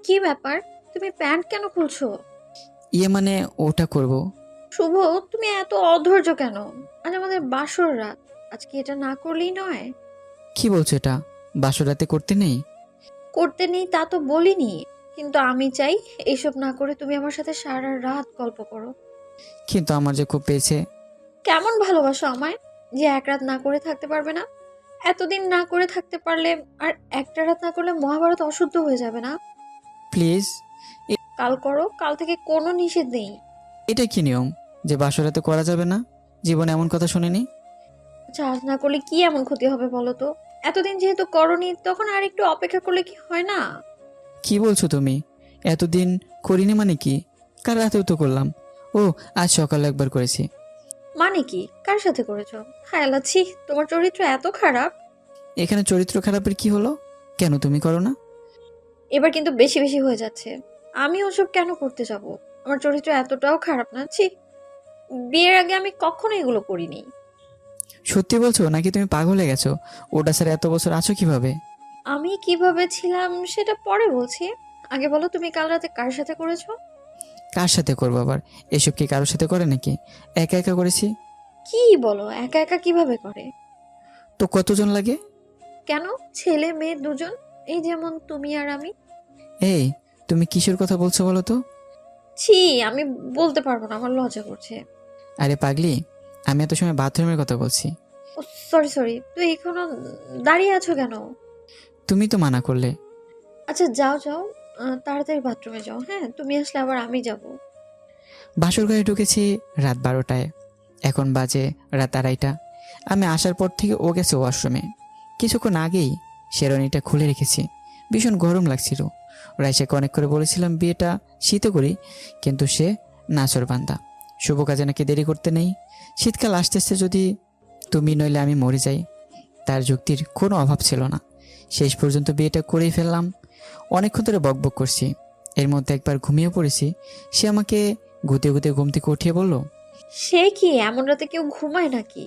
কি ব্যাপার? তুমি প্যান্ট কেন খুলছো? ইয়ে মানে ওটা করব। শুভ, তুমি এত অধৈর্য কেন? আজ আমাদের বাসর রাত। আজকে এটা না করলেই নয়। কি বলছো এটা? বাসর রাতে করতে নেই? করতে নেই তা তো বলিনি, কিন্তু আমি চাই এইসব না করে তুমি আমার সাথে সারা রাত গল্প করো। কিন্তু আমার যে খুব পেয়েছে। কেমন ভালোবাসো আমায় যে এক রাত না করে থাকতে পারবে না? এতদিন না করে থাকতে পারলে আর একটা রাত না করলে মহাভারত অশুদ্ধ হয়ে যাবে না? প্লিজ। কাল করো, কাল থেকে কোনো নিষেধ নেই। এটা কি নিয়ম যে বাসর রাতে করা যাবে না? জীবনে এমন কথা শুনিনি। আচ্ছা, আজ না করলে কি এমন ক্ষতি হবে বলো তো? এতদিন যেহেতু করনি, তখন আর একটু অপেক্ষা করলে কি হয় না? কি বলছো তুমি? এতদিন করিনি মানে কি? কাল রাতেও তো করলাম। ও, আজ সকালে একবার করেছি। মানে কি? কার সাথে করেছো? হায় আল্লাহ, ছি, তোমার চরিত্র এত খারাপ। এখানে চরিত্র খারাপের কি হলো? কেন তুমি করো না? এবার কিন্তু বেশি বেশি হয়ে যাচ্ছে। আমি ওসব কেন করতে যাব? আমার চরিত্র এতটাও খারাপ না, ছি। বিয়ের আগে আমি কখনো এগুলো করিনি। সত্যি বলছো নাকি তুমি পাগল হয়ে গেছো? ওটা স্যার এত বছর আছো কিভাবে? আমি কিভাবে ছিলাম সেটা পরে বলছি। আগে বলো, তুমি কাল রাতে কার সাথে করেছো? কার সাথে করবো আবার? এসব কি কারোর সাথে করে নাকি? একা একা করেছি। কি বলো, একা একা কিভাবে করে? তো কতজন লাগে? কেন? ছেলে মেয়ে দুজন, এই যেমন তুমি আর আমি। এই, তুমি কিসের কথা বলছো বলো তো? ছি, আমি বলতে পারবো না, আমার লজ্জা করছে। আরে পাগলি, আমি এত সময় বাথরুমের কথা বলছি। ও, সরি সরি, তুই এখনো দাঁড়িয়ে আছো কেন? তুমি তো মানা করলে। আচ্ছা, যাও যাও, তাড়াতাড়ি বাথরুমে যাও। হ্যাঁ, তুমি আসলে আবার আমি যাব। বাসর ঘরে ঢুকেছি রাত 12টায়। এখন বাজে রাত 2:30। আমি আসার পর থেকে ও গেছে ওয়াশরুমে। কিছুক্ষণ আগেই শেরওয়ানিটা খুলে রেখেছি। ভীষণ গরম লাগছিল। রাইসাকে অনেক করে বলেছিলাম বিয়েটা শীতে করি, কিন্তু সে নাছোড়বান্দা। শুভ কাজে নাকি দেরি করতে নেই। শীতকাল আসতেছে, যদি তুমি নইলে আমি মরে যাই। তার যুক্তির কোনো অভাব ছিল না। শেষ পর্যন্ত বিয়েটা করেই ফেললাম। অনেকক্ষণ ধরে বকবক করছি। এর মধ্যে একবার ঘুমিয়ে পড়েছি। সে আমাকে গুতে গুতে ঘুম থেকে উঠিয়ে বলল, সে কি, এমন রাতে কেউ ঘুমায় নাকি?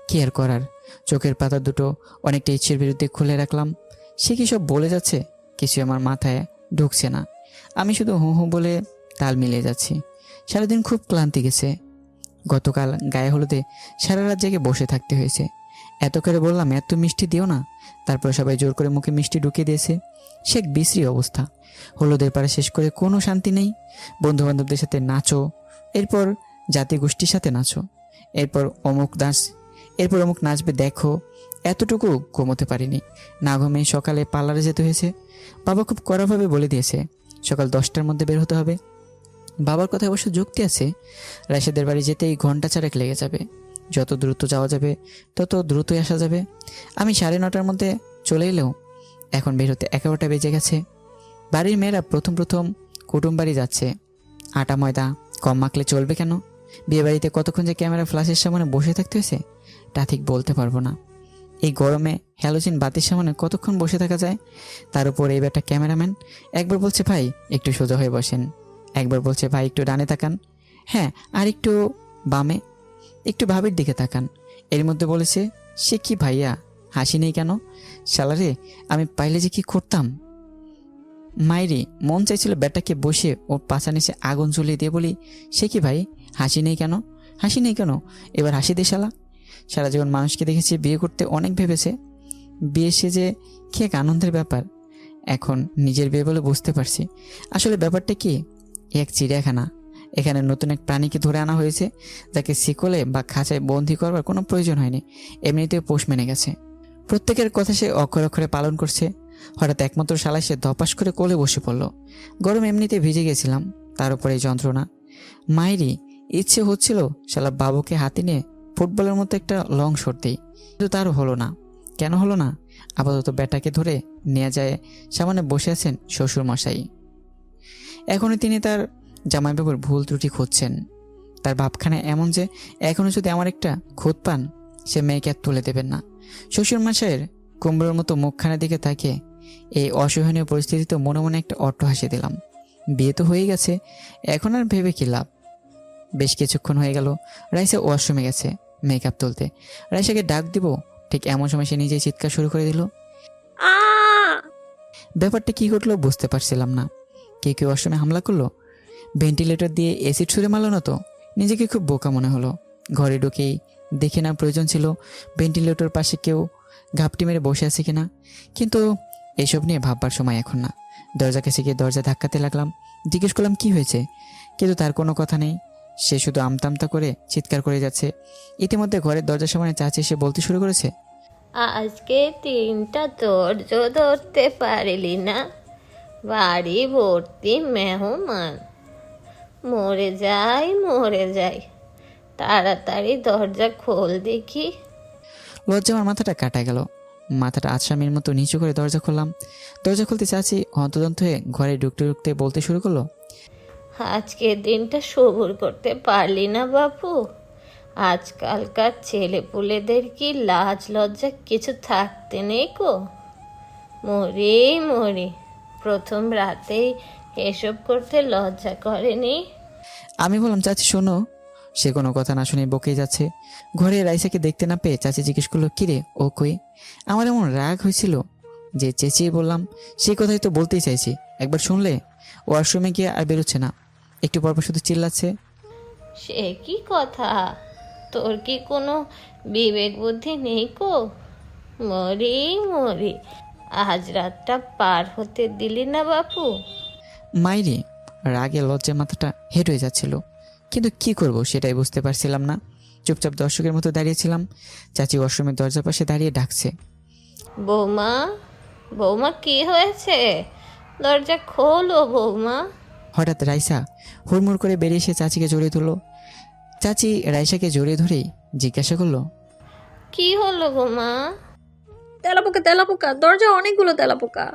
কি আর করার, চোখের পাতা দুটো অনেকটা ইচ্ছের বিরুদ্ধে খুলে রাখলাম। সে কি সব বলে যাচ্ছে, কিছু আমার মাথায় ঢুকছে না। আমি শুধু হু হু বলে তাল মিলিয়ে যাচ্ছি। সারাদিন খুব ক্লান্তি গেছে। গতকাল গায়ে হলুদে সারা রাত জেগে বসে থাকতে হয়েছে। এত করে বললাম এত মিষ্টি দিও না, তারপর সবাই জোর করে মুখে মিষ্টি ঢুকিয়ে দিয়েছে। সে এক বিশ্রী অবস্থা। হলুদের পাড়া শেষ করে কোনো শান্তি নেই। বন্ধুবান্ধবদের সাথে নাচো, এরপর জাতি গোষ্ঠীর সাথে নাচো, এরপর অমুক নাচ, এরপর অমুক নাচবে দেখো। এতটুকু ঘুমোতে পারিনি। না ঘুমিয়ে সকালে পার্লারে যেতে হয়েছে। বাবা খুব কড়াভাবে বলে দিয়েছে সকাল 10টার মধ্যে বের হতে হবে। বাবার কথায় অবশ্য যুক্তি আছে। রাশেদের বাড়ি যেতেই ঘন্টা চারেক লেগে যাবে। যত দ্রুত যাওয়া যাবে তত দ্রুতই আসা যাবে। আমি 9:30টার মধ্যে চলে এলেও এখন বের হতে 11টা বেজে গেছে। বাড়ির মেয়েরা প্রথম প্রথম কুটুম বাড়ি যাচ্ছে। আটা ময়দা কম মাখলে চলবে কেন? বিয়েবাড়িতে কতক্ষণ যে ক্যামেরা ফ্ল্যাশের সামনে বসে থাকতে হয়েছে তা ঠিক বলতে পারবো না। এই গরমে হ্যালোজিন বাতির সামনে কতক্ষণ বসে থাকা যায়? তার উপর এই বেটা ক্যামেরাম্যান। একবার বলছে ভাই একটু সোজা হয়ে বসেন, একবার বলছে ভাই একটু ডানে তাকান, হ্যাঁ আর একটু বামে, একটু ভাবির দিকে তাকান। এর মধ্যে বলেছে সে কি ভাইয়া, হাসি নেই কেন? শালারে, আমি পাইলে যে কি করতাম। মাইরি মন চাইছিল ব্যাটাকে বসে ওর পাছা নিচে আগুন জ্বলিয়ে দিয়ে বলি, সে কি ভাই, হাসি নেই কেন? হাসি নেই কেন? এবার হাসি দে শালা। সারা জীবন মানুষকে দেখেছি বিয়ে করতে অনেক ভেবেছে, বিয়ে সেজে কি এক আনন্দের ব্যাপার। এখন নিজের বিয়ে বলে বুঝতে পারছি আসলে ব্যাপারটা কি। এক চিড়িয়াখানা, এখানে নতুন এক প্রাণীকে ধরে আনা হয়েছে, যাকে শিকলে বা খাঁচায় বন্দি করবার কোনো প্রয়োজন হয়নি। এমনিতেও পোষ মেনে গেছে। প্রত্যেকের কথা সে অক্ষরে অক্ষরে পালন করছে। হঠাৎ একমাত্র শালায় সে ধপাস করে কোলে বসে পড়ল। গরম এমনিতে ভিজে গেছিলাম, তার উপরে এই যন্ত্রণা। মায়েরই ইচ্ছে হচ্ছিল শালা বাবুকে হাতে নিয়ে ফুটবলের মতো একটা লং শট দিই, কিন্তু তারও হলো না। কেন হলো না? আপাতত ব্যাটাকে ধরে নিয়ে যায় সামনে বসে আছেন শ্বশুর মশাই। এখনই তিনি তার জামাইবাবুর ভুল ত্রুটি খুঁজছেন। তার ভাবখানে এমন যে এখনও যদি আমার একটা খুঁত পান, সে মেয়েকে আর তুলে দেবেন না। শ্বশুর মশাইয়ের কুমড়োর মতো মুখখানের দিকে তাকিয়ে এই অসহনীয় পরিস্থিতিতে মনে মনে একটা অট্ট হাসি দিলাম। বিয়ে তো হয়ে গেছে, এখন আর ভেবে কি লাভ? বেশ কিছুক্ষণ হয়ে গেল রাইসা ওয়াশরুমে গেছে মেকআপ তুলতে। রাইসাকে ডাক দিব, ঠিক এমন সময় সে নিজেই চিৎকার শুরু করে দিল। আ ব্যাপারটা কি ঘটলো বুঝতে পারছিলাম না। কেউ ওয়াশরুমে হামলা করলো? ভেন্টিলেটর দিয়ে অ্যাসিড ছুঁড়ে মারলো না তো? নিজেকে খুব বোকা মনে হলো। ঘরে ঢুকেই দেখে নেওয়ার প্রয়োজন ছিল ভেন্টিলেটর পাশে কেউ ঘাপটি মেরে বসে আছে কিনা, কিন্তু এসব নিয়ে ভাববার সময় এখন না। দরজা কাছে গিয়ে দরজা ধাক্কাতে লাগলাম। জিজ্ঞেস করলাম কি হয়েছে, কিন্তু তার কোনো কথা নেই। সে শুধু আমতা করে চিৎকার করে যাচ্ছে। ইতিমধ্যে ঘরের দরজার সামনে চাচি এসে বলতে শুরু করেছে, আজকে তিনটা ধৈর্য ধরতে পারলি না? বাড়ি ভর্তি মেহমান। মরে যাই মরে যাই, তাড়াতাড়ি দরজা খোল দেখি। লজ্জা আমার মাথাটা কাটা গেল। মাথাটা আছামির মতো নিচু করে দরজা খুললাম। দরজা খুলতে চাচি হন্তদন্ত হয়ে ঘরে ঢুকতে ঢুকতে বলতে শুরু করলো, আজকের দিনটা সবুর করতে পারলি না বাপু? আজকালকার ছেলেপুলেদের কি লাজ লজ্জা কিছু থাকতে নেই কো? মরি মরি, প্রথম রাতেই এসব করতে লজ্জা করেনি? আমি বললাম চাচি শোনো। সে কোনো কথা না শুনে বকেই যাচ্ছে। ঘরে রাইসাকে দেখতে না পেয়ে চাচি জিজ্ঞেস করলো, কিরে ও কই? আমার এমন রাগ হয়েছিল যে চেঁচিয়ে বললাম, সেই কথাই তো বলতেই চাইছি, একবার শুনলে? ও ওয়াশরুমে গিয়ে আর বেরোচ্ছে না, একটু পরপর শুধু চিল্লাচ্ছে। সে কি কথা? তোর কি কোনো বিবেক বুদ্ধি নেই কো? মরি মরি, আজ রাতটা পার হতে দিলি না বাপু? মাইরে রাগে লজ্জায় মাথাটা হেঁট হয়ে যাচ্ছিল, কিন্তু কি করব সেটাই বুঝতে পারছিলাম না। চুপচাপ দর্শকের মতো দাঁড়িয়েছিলাম। চাচি ওয়াশরুমের দরজার পাশে দাঁড়িয়ে ডাকছে, বৌমা, বৌমা কি হয়েছে? দরজা খোলো বৌমা। হঠাৎ রাইসা হুড়মুড় করে বেরিয়ে এসে চাচিকে জড়িয়ে ধরলো। চাচি রাইসাকে জড়িয়ে ধরেই জিজ্ঞাসা করলো, কি হলো বৌমা? তেলাপোকা তেলাপোকা, দরজা অনেকগুলো তেলাপোকা।